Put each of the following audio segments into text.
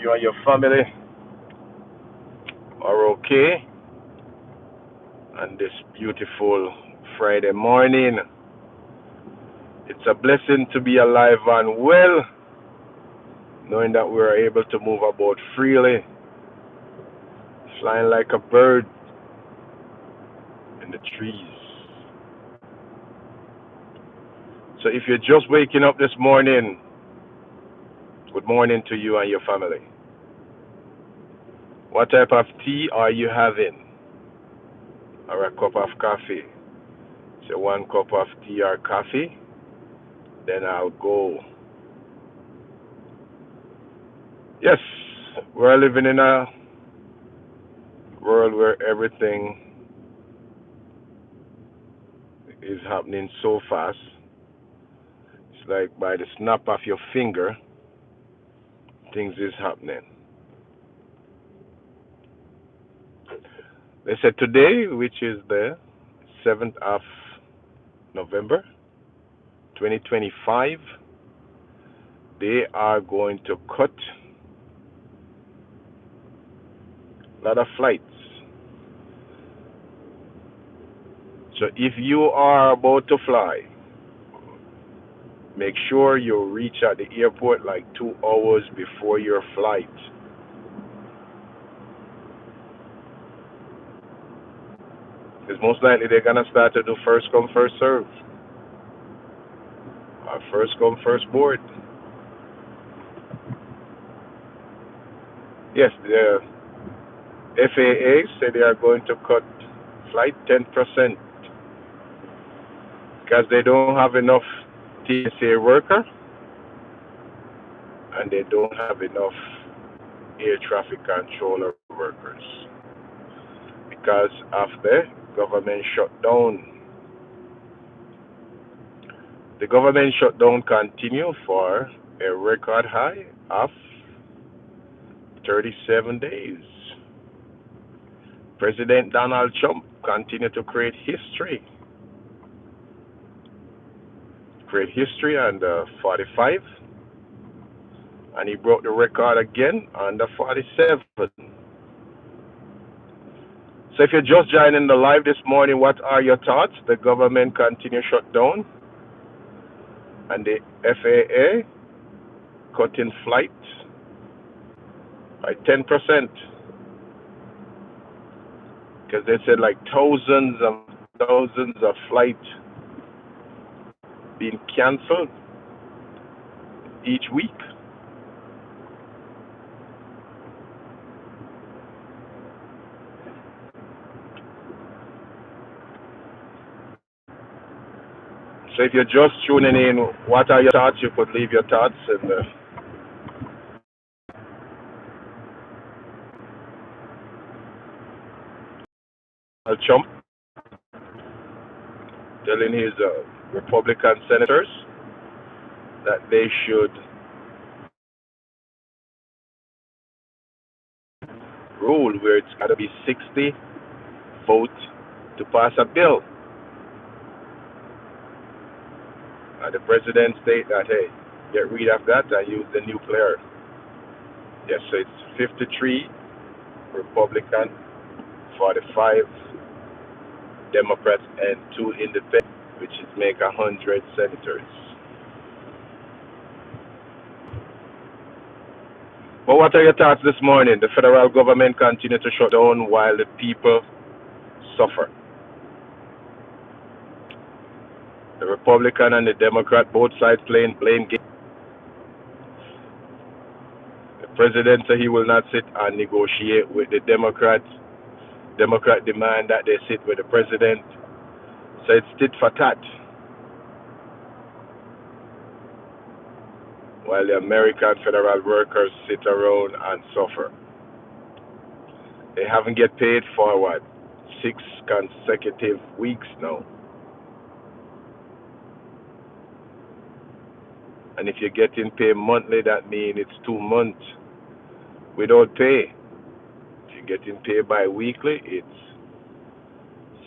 you and your family are okay on this beautiful Friday morning. It's a blessing to be alive and well, knowing that we are able to move about freely, flying like a bird in the trees. So if you're just waking up this morning, good morning to you and your family. What type of tea are you having? Or a cup of coffee? So 1 cup of tea or coffee, then I'll go. Yes, we're living in a world where everything is happening so fast. It's like by the snap of your finger, things is happening. They said today, which is the 7th of November, 2025, they are going to cut a lot of flights. So if you are about to fly, make sure you reach at the airport like 2 hours before your flight. Because most likely they're going to start to do first come, first serve. Or first come, first board. Yes, the FAA said they are going to cut flight 10% because they don't have enough TSA worker and they don't have enough air traffic controller workers because of the government shutdown. The government shutdown continued for a record high of 37 days. President Donald Trump continued to create history. On the 45, and he broke the record again on the 47. So if you're just joining the live this morning, what are your thoughts? The government continue shut down, and the FAA cutting flights by 10%, because they said like thousands of flights being canceled each week. So if you're just tuning in, what are your thoughts? You could leave your thoughts in the Trump telling his Republican senators that they should rule where it's got to be 60 votes to pass a bill. And the president state that, hey, get rid of that and use the nuclear. Yes, so it's 53 Republican, 45 Democrats, and 2 independent, which is make 100 senators. But what are your thoughts this morning? The federal government continue to shut down while the people suffer. The Republican and the Democrat, both sides playing blame game. The president said he will not sit and negotiate with the Democrats. Democrat demand that they sit with the president. So it's tit for tat. While the American federal workers sit around and suffer. They haven't get paid for what? 6 consecutive weeks now. And if you're getting paid monthly, that means it's 2 months without pay. If you're getting paid bi-weekly, it's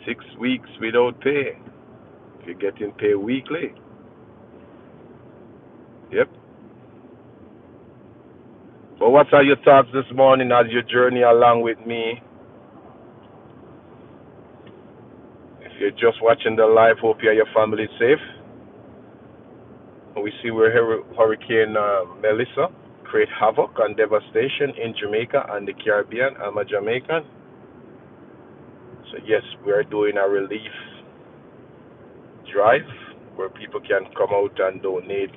6 weeks without pay. If you're getting paid weekly, yep. But what are your thoughts this morning as you journey along with me? If you're just watching the live, hope you and your family is safe. We see where Hurricane Melissa create havoc and devastation in Jamaica and the Caribbean. I'm a Jamaican. So yes, we are doing a relief drive where people can come out and donate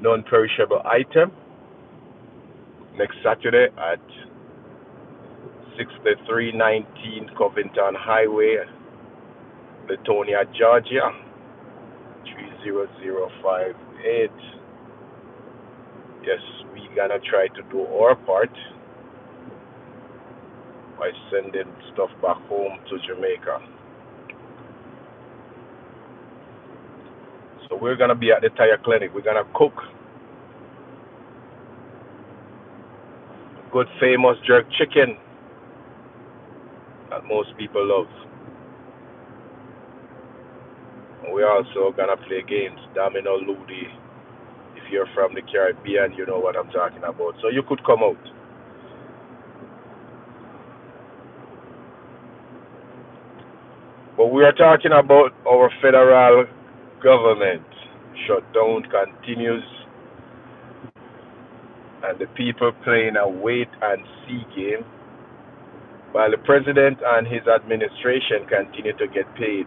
non-perishable item next Saturday at 6319 Covington Highway, Latonia, Georgia, 30058. Yes, we gonna try to do our part by sending stuff back home to Jamaica. So we're gonna be at the tire clinic. We're gonna cook good famous jerk chicken that most people love. We're also gonna play games, domino, ludi. If you're from the Caribbean, you know what I'm talking about. So you could come out. But we are talking about our federal government. Shutdown continues, and the people playing a wait and see game, while the president and his administration continue to get paid,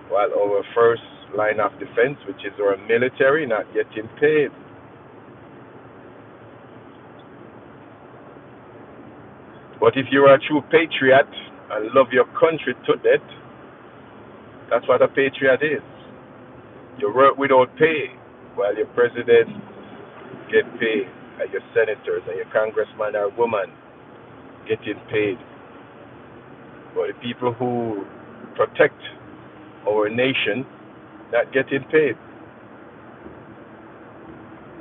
while our first line of defense, which is our military, not getting paid. But if you're a true patriot and love your country to death, that's what a patriot is. You work without pay while your president get paid, and your senators and your congressman or woman getting paid. But the people who protect our nation not getting paid,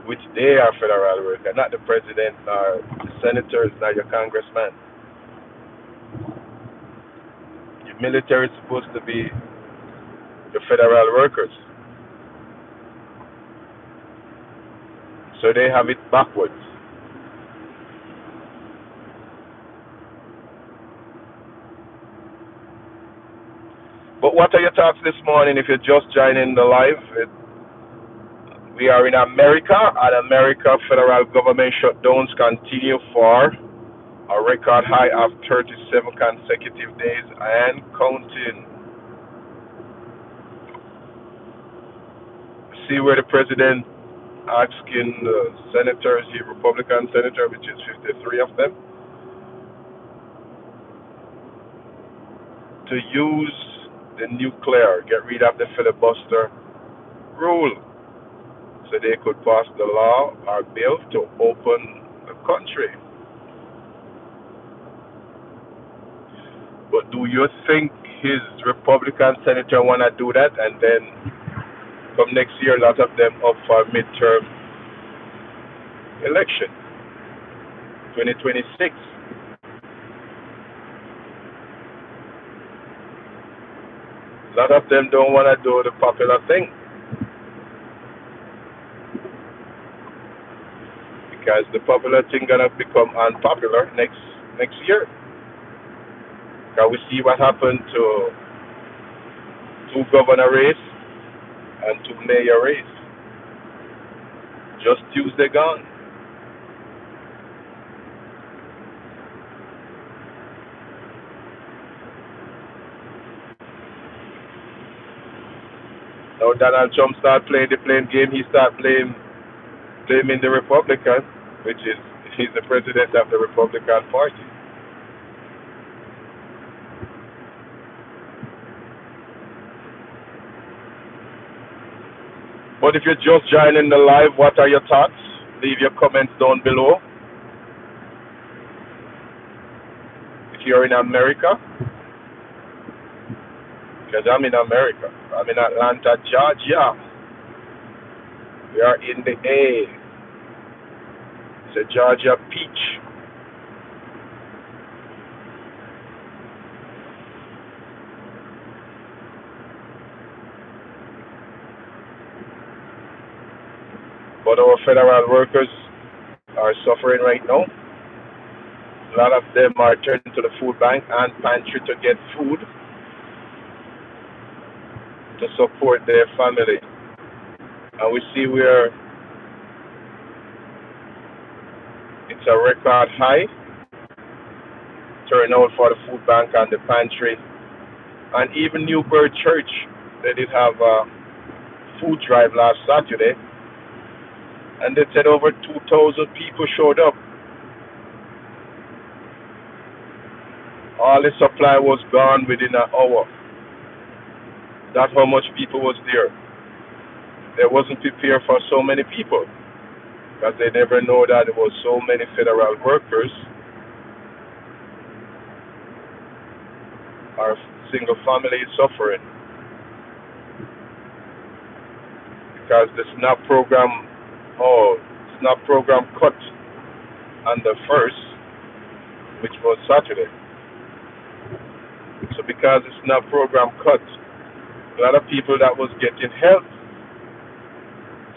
which they are federal workers, not the president or the senators nor your congressman. Your military is supposed to be the federal workers. So they have it backwards. But what are your thoughts this morning if you're just joining the live? We are in America, and America federal government shutdowns continue for a record high of 37 consecutive days and counting. See where the president asking the senators, the Republican senator, which is 53 of them, to use the nuclear, get rid of the filibuster rule, so they could pass the law or bill to open the country. But do you think his Republican senator want to do that, and then come next year, a lot of them up for midterm election, 2026? A lot of them don't want to do the popular thing because the popular thing gonna become unpopular next year. Because we see what happened to 2 governor race and 2 mayor race. Just Tuesday gone. Now Donald Trump start playing the blame game. He start blaming the Republican, which is he's the president of the Republican Party. But if you're just joining the live, what are your thoughts? Leave your comments down below. If you're in America, because I'm in America, I'm in Atlanta, Georgia. We are in the A. It's a Georgia peach. But our federal workers are suffering right now. A lot of them are turning to the food bank and pantry to get food to support their family. And we see where it's a record high turnout for the food bank and the pantry. And even New Bird Church, they did have a food drive last Saturday, and they said over 2,000 people showed up. All the supply was gone within an hour. That's how much people was there. They wasn't prepared for so many people because they never know that there was so many federal workers or single families suffering because the SNAP program cut on the first, which was Saturday. So because the SNAP program cut, a lot of people that was getting help.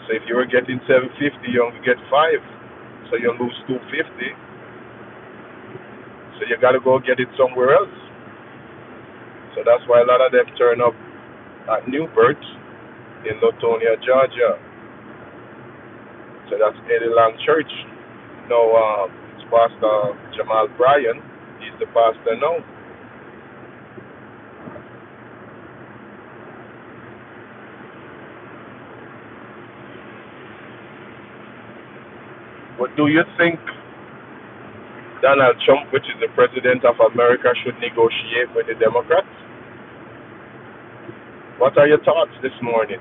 So if you were getting 750, you only get 5. So you lose 250. So you gotta go get it somewhere else. So that's why a lot of them turn up at Newbert in Latonia, Georgia. So that's Eddie Long Church. Now it's Pastor Jamal Bryan. He's the pastor now. But do you think Donald Trump, which is the president of America, should negotiate with the Democrats? What are your thoughts this morning?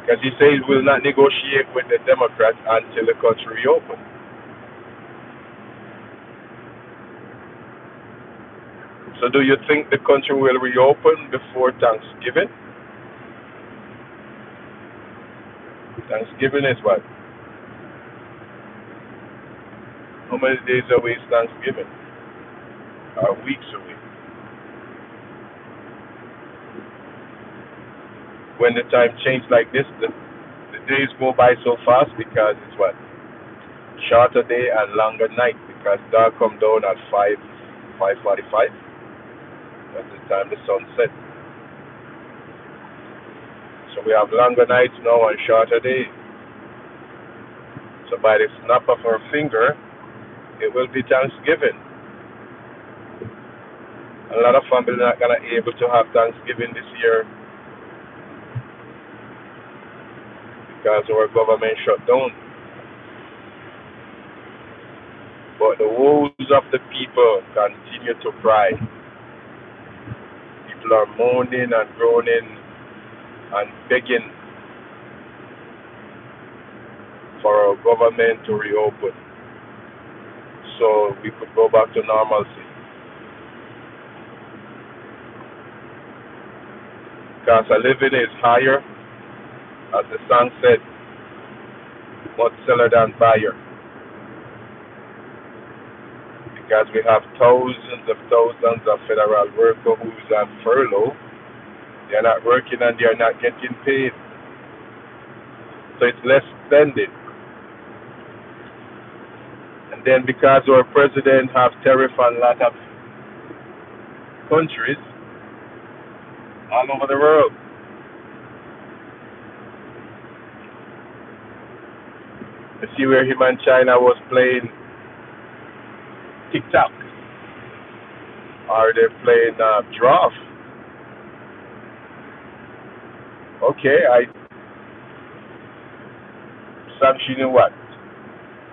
Because he says he will not negotiate with the Democrats until the country reopens. So do you think the country will reopen before Thanksgiving? Thanksgiving is what? How many days away is Thanksgiving? Or weeks away? When the time changes like this, the days go by so fast because it's what? Shorter day and longer night because dark come down at 5:45. That's the time the sun sets. So we have longer nights now and shorter days. So by the snap of our finger, it will be Thanksgiving. A lot of families are not gonna be able to have Thanksgiving this year because our government shut down. But the woes of the people continue to cry. People are moaning and groaning and begging for our government to reopen so we could go back to normalcy. Cost of living is higher, as the song said, much seller than buyer. Because we have thousands of federal workers who's on furlough. They're not working and they're not getting paid. So it's less spending. And then because our president have tariff on a lot of countries all over the world. You see where him and China was playing TikTok. Or they're playing draft. Okay, I sanctioning what?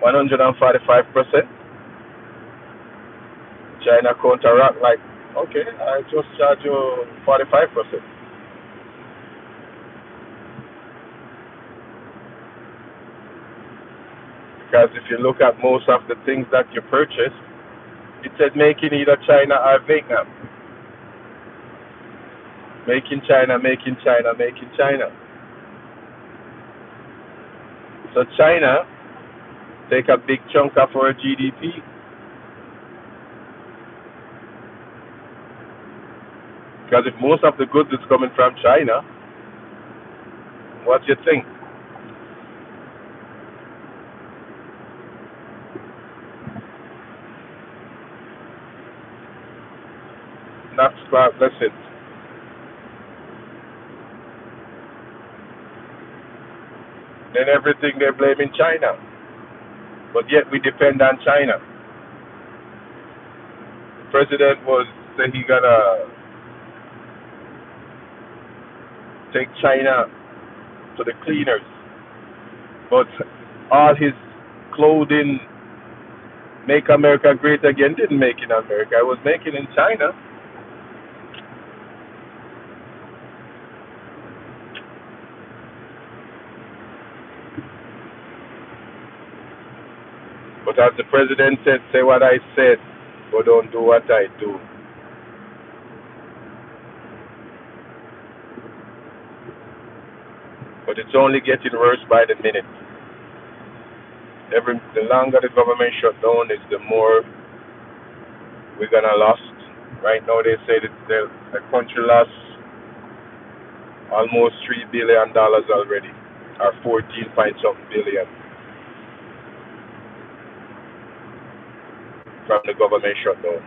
145%? China counteract like, okay, I just charge you 45%. Because if you look at most of the things that you purchase, it said make in either China or Vietnam. Make in China, make in China, make in China. So China take a big chunk of our GDP. Because if most of the goods is coming from China, what do you think? God bless it. Then everything they blame in China. But yet we depend on China. The president was say he gonna take China to the cleaners. But all his clothing make America great again didn't make in America. It was making in China. But as the president said, say what I said, but don't do what I do. But it's only getting worse by the minute. The longer the government shut down is the more we're gonna lost. Right now they say that the country lost almost $3 billion already, or 14 point something billion from the government shutdown.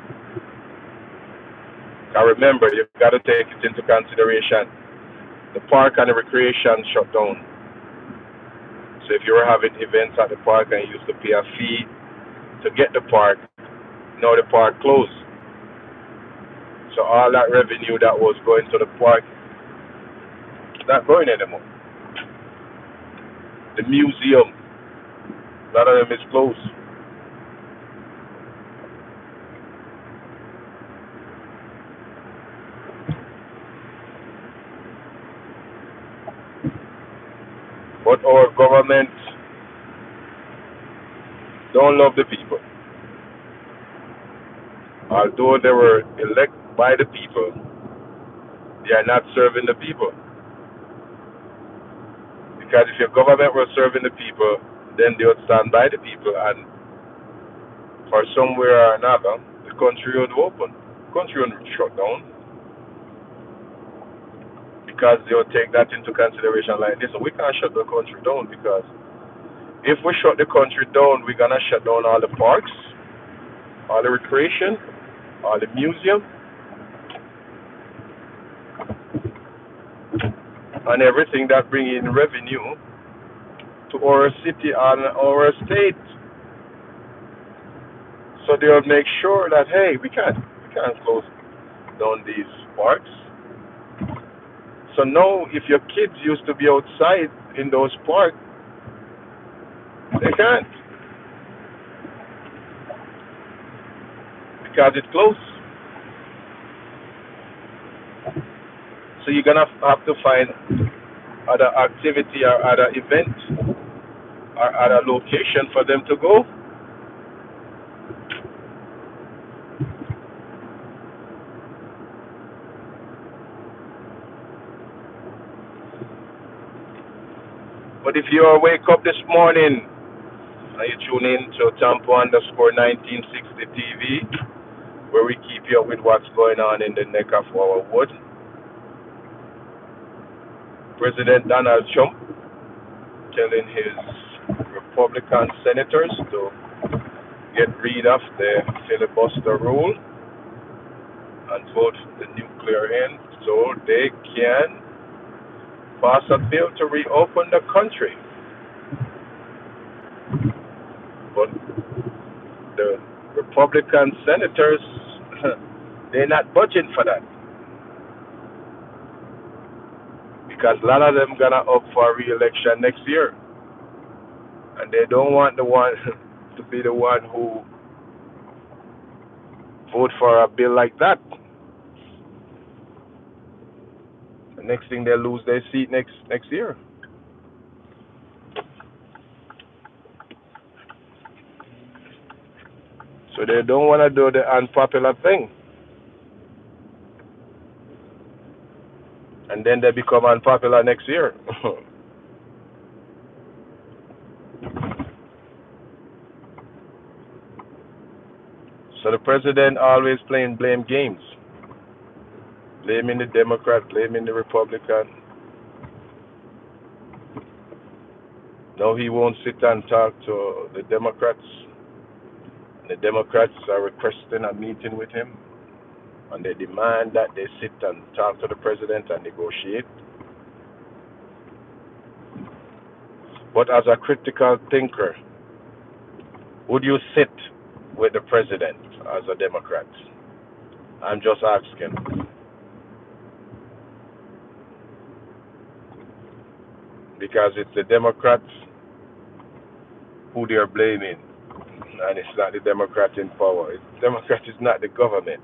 Now remember, you've got to take it into consideration. The park and the recreation shut down. So if you were having events at the park and you used to pay a fee to get the park, now the park closed. So all that revenue that was going to the park, not going anymore. The museum, a lot of them is closed. But our government don't love the people. Although they were elected by the people, they are not serving the people. Because if your government were serving the people, then they would stand by the people, and for somewhere or another, the country would open. The country would shut down. Because they would take that into consideration like, listen, we can't shut the country down, because if we shut the country down, we're going to shut down all the parks, all the recreation, all the museum, and everything that bring in revenue to our city and our state. So they'll make sure that, hey, we can't close down these parks. So now, if your kids used to be outside in those parks, they can't, because it's closed. So you're gonna have to find other activity or other event or other location for them to go. But if you wake up this morning and you tune in to Tampo_1960 TV, where we keep you up with what's going on in the neck of our wood, President Donald Trump telling his Republican senators to get rid of the filibuster rule and vote the nuclear in so they can pass a bill to reopen the country. But the Republican senators, they're not budging for that. Because a lot of them gonna up for re-election next year. And they don't want the one to be the one who vote for a bill like that. The next thing they lose their seat next year. So they don't want to do the unpopular thing. And then they become unpopular next year. So the president always playing blame games. Blaming the Democrat, blaming the Republican. No, he won't sit and talk to the Democrats. The Democrats are requesting a meeting with him and they demand that they sit and talk to the president and negotiate. But as a critical thinker, would you sit with the president as a Democrat? I'm just asking. Because it's the Democrats who they're blaming, and it's not the Democrat in power. The Democrat is not the government.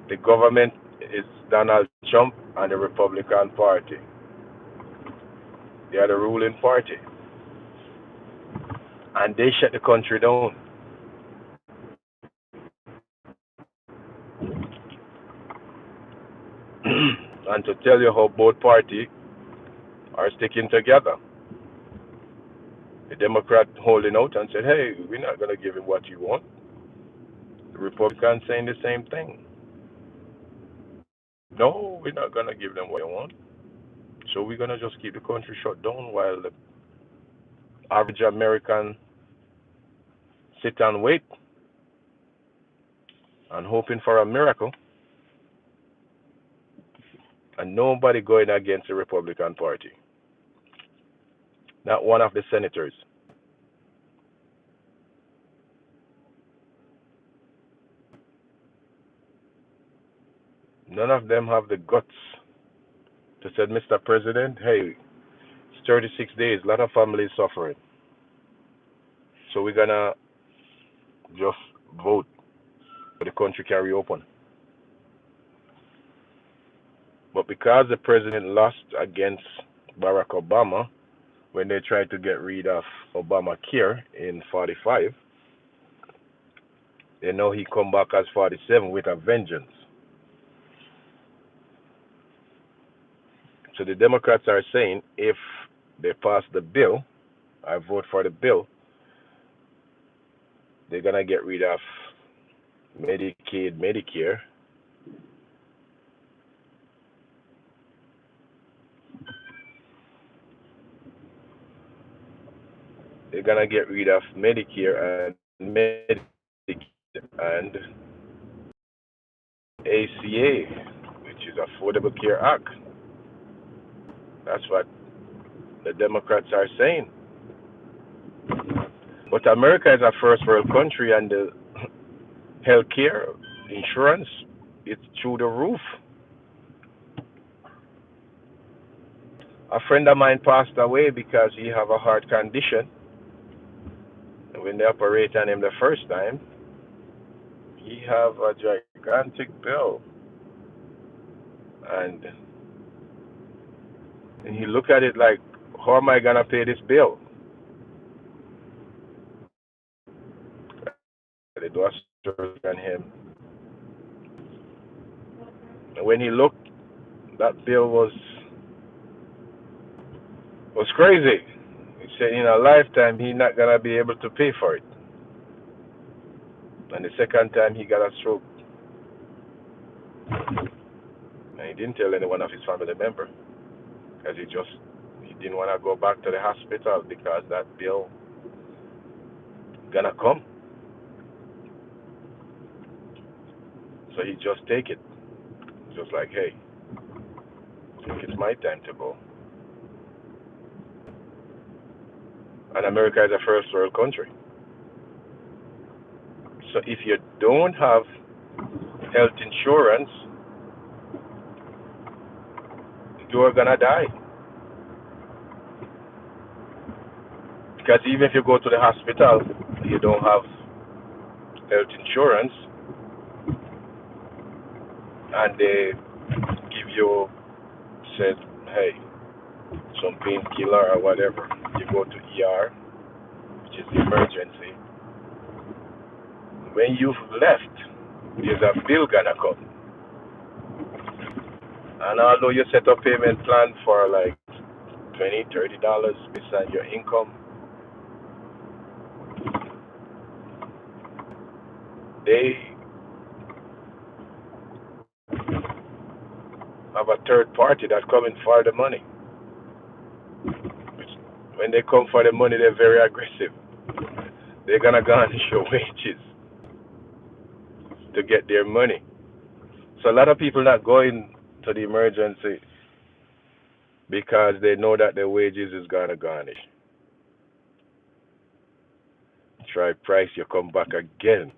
The government is Donald Trump and the Republican Party. They are the ruling party. And they shut the country down. And to tell you how both parties are sticking together. The Democrat holding out and said, hey, we're not going to give him what you want. The Republicans saying the same thing. No, we're not going to give them what they want. So we're going to just keep the country shut down while the average American sit and wait and hoping for a miracle. And nobody going against the Republican Party. Not one of the senators. None of them have the guts to say, Mr. President, hey, it's 36 days, a lot of families suffering. So we're going to just vote so the country can reopen. But because the president lost against Barack Obama when they tried to get rid of Obamacare in 45, they know he come back as 47 with a vengeance. So the Democrats are saying if they pass the bill, I vote for the bill, they're going to get rid of Medicaid, Medicare. They're going to get rid of Medicare and Medicaid and ACA, which is Affordable Care Act. That's what the Democrats are saying. But America is a first world country, and the health care insurance is through the roof. A friend of mine passed away because he have a heart condition. And when they operate on him the first time, he have a gigantic bill. And he look at it like, how am I going to pay this bill? They do a surgery on him. And when he looked, that bill was crazy. He said in a lifetime he's not going to be able to pay for it. And the second time he got a stroke. And he didn't tell anyone of his family member because he didn't want to go back to the hospital because that bill gonna come. So he just take it. Just like, hey, I think it's my time to go. And America is a first world country. So if you don't have health insurance, you're gonna die. Because even if you go to the hospital, you don't have health insurance, and they give you, said, hey, some painkiller or whatever, you go to ER, which is the emergency. When you've left, there's a bill gonna come. And although you set up payment plan for like $20, $30 based on your income, they have a third party that's coming for the money. Which, when they come for the money, they're very aggressive. They're gonna go and show wages to get their money. So a lot of people not going to the emergency because they know that their wages is gonna garnish. Try price, you come back again.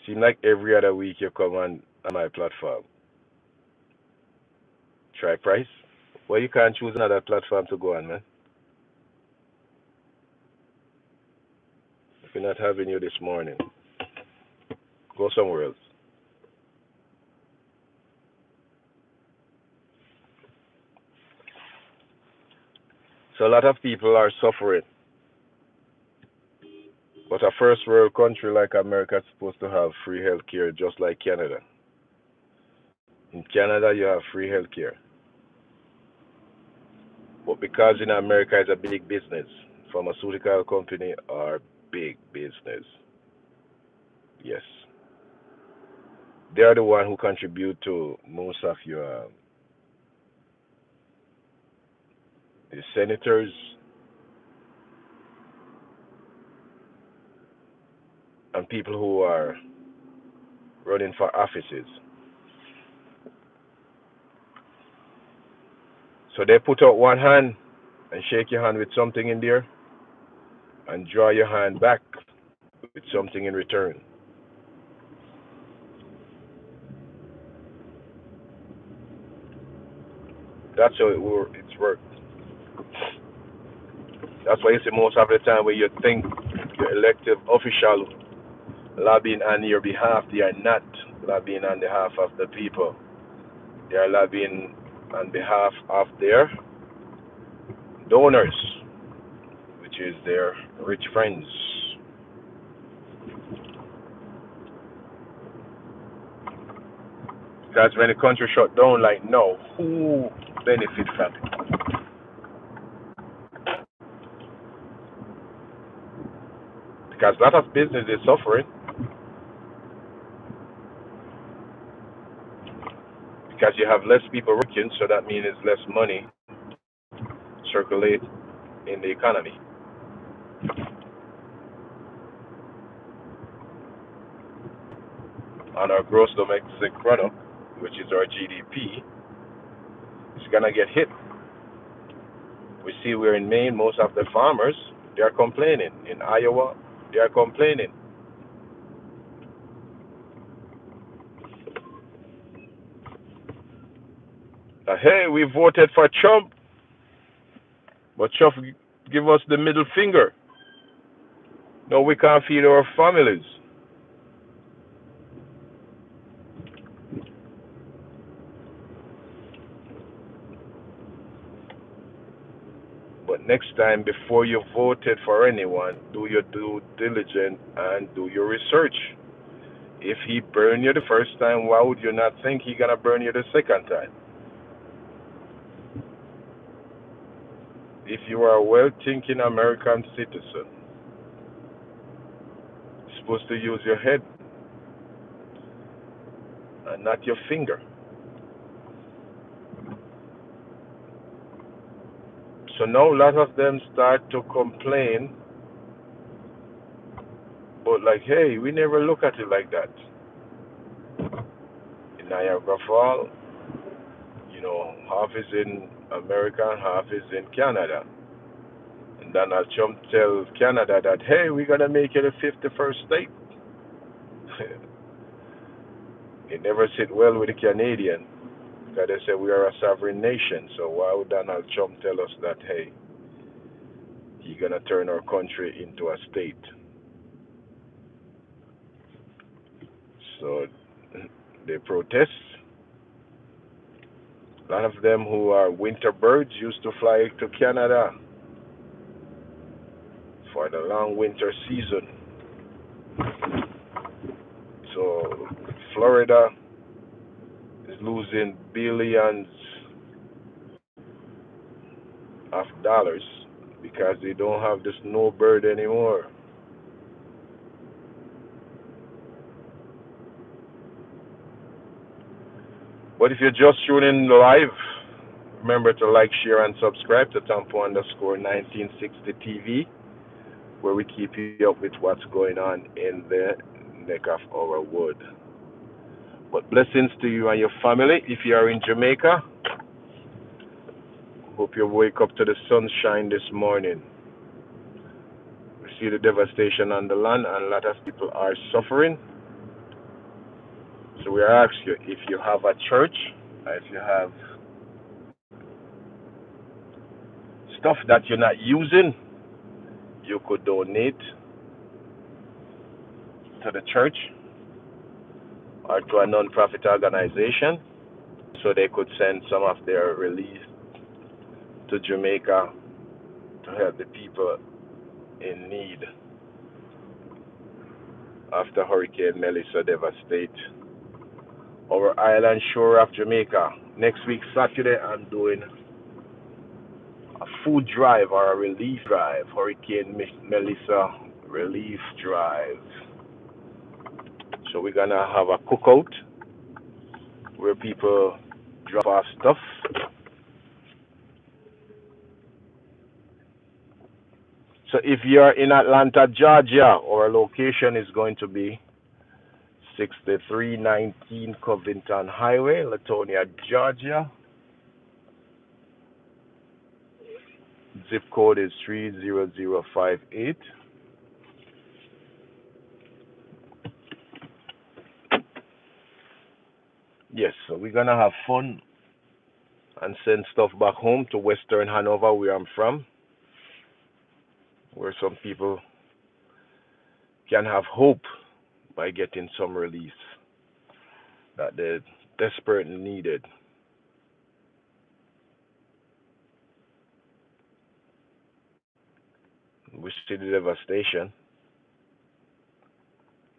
Seem like every other week you come on my platform. Try price. Well, you can't choose another platform to go on, man. If we're not having you this morning, go somewhere else. So a lot of people are suffering. But a first world country like America is supposed to have free health care just like Canada. In Canada, you have free health care. But because in America it's a big business, pharmaceutical company are big business. Yes. They are the one who contribute to most of your senators and people who are running for offices. So they put out one hand and shake your hand with something in there and draw your hand back with something in return. That's how it's worked. That's why you see most of the time when you think your elected official lobbying on your behalf, they are not lobbying on behalf of the people. They are lobbying on behalf of their donors, which is their rich friends. Because when the country shut down like now, who benefit from it? Because a lot of business is suffering because you have less people working, so that means less money circulate in the economy. And our gross domestic product, which is our GDP, is gonna get hit. We see we're in Maine, most of the farmers, they are complaining. In Iowa, they are complaining. Hey, we voted for Trump, but Trump give us the middle finger. No, we can't feed our families. But next time, before you voted for anyone, do your due diligence and do your research. If he burned you the first time, why would you not think he gonna burn you the second time? If you are a well-thinking American citizen, you're supposed to use your head and not your finger. So now a lot of them start to complain, but like, hey, we never look at it like that. In Niagara Falls, half is in America and half is in Canada. And Donald Trump tells Canada that, hey, we're going to make it a 51st state. It never sit well with the Canadian because they say we are a sovereign nation. So why would Donald Trump tell us that, hey, he's going to turn our country into a state? So they protest. A lot of them who are winter birds used to fly to Canada for the long winter season. So Florida is losing billions of dollars because they don't have the snowbird anymore. But if you're just tuning in live, remember to like, share, and subscribe to Tampo_1960 TV, where we keep you up with what's going on in the neck of our wood. But blessings to you and your family. If you are in Jamaica, hope you wake up to the sunshine this morning. We see the devastation on the land, and a lot of people are suffering. So we ask you, if you have a church, if you have stuff that you're not using, you could donate to the church or to a non-profit organization so they could send some of their relief to Jamaica to help the people in need after Hurricane Melissa devastate our island shore of Jamaica. Next week, Saturday, I'm doing a food drive or a relief drive, Hurricane Melissa relief drive. So we're gonna have a cookout where people drop off stuff. So if you're in Atlanta, Georgia, our location is going to be 6319 Covington Highway, Latonia, Georgia. Zip code is 30058. Yes, so we're gonna have fun and send stuff back home to Western Hanover, where I'm from, where some people can have hope by getting some relief that they desperately needed. We see the devastation.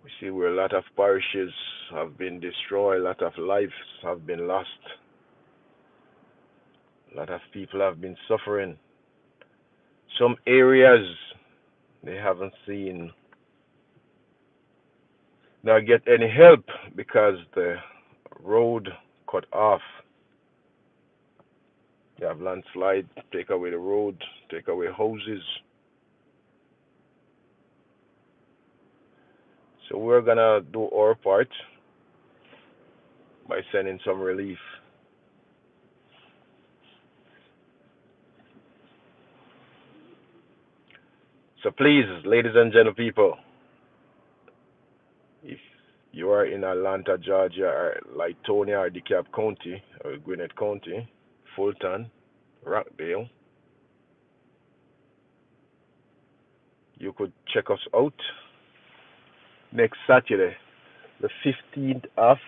We see where a lot of parishes have been destroyed, a lot of lives have been lost, a lot of people have been suffering. Some areas they haven't seen nor get any help because the road cut off. You have landslide, take away the road, take away houses. So we're gonna do our part by sending some relief. So please, ladies and gentle people, if you are in Atlanta, Georgia, or Latonia, or DeKalb County, or Gwinnett County, Fulton, Rockdale, you could check us out next Saturday, the 15th of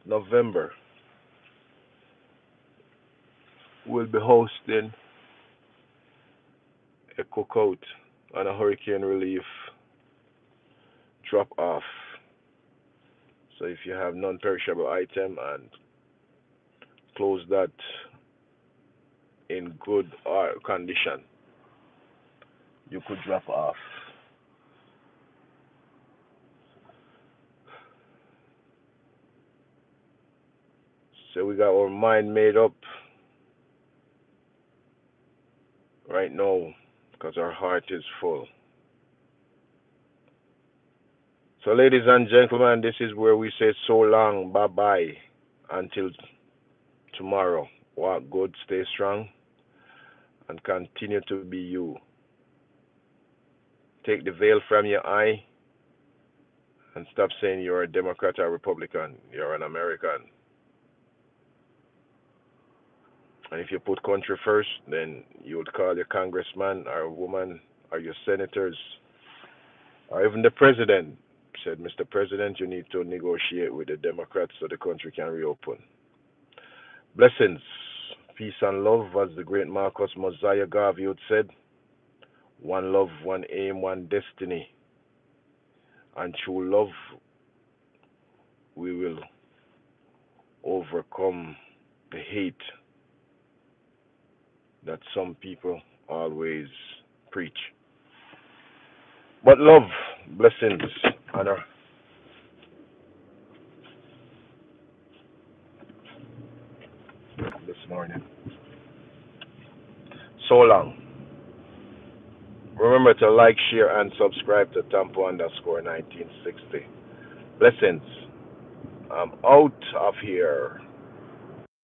November. We'll be hosting a cookout and a hurricane relief drop off. So if you have non-perishable item and clothes that in good condition, you could drop off. So we got our mind made up right now because our heart is full. So ladies and gentlemen, this is where we say so long, bye-bye, until tomorrow. Walk good, stay strong, and continue to be you. Take the veil from your eye and stop saying you're a Democrat or Republican. You're an American. And if you put country first, then you would call your congressman or woman or your senators or even the president. Said, Mr. President, you need to negotiate with the Democrats so the country can reopen. Blessings, peace and love, as the great Marcus Mosiah Garvey would said. One love, one aim, one destiny. And through love, we will overcome the hate that some people always preach. But love, blessings, honor. This morning. So long. Remember to like, share, and subscribe to Tampo _1960. Blessings. I'm out of here.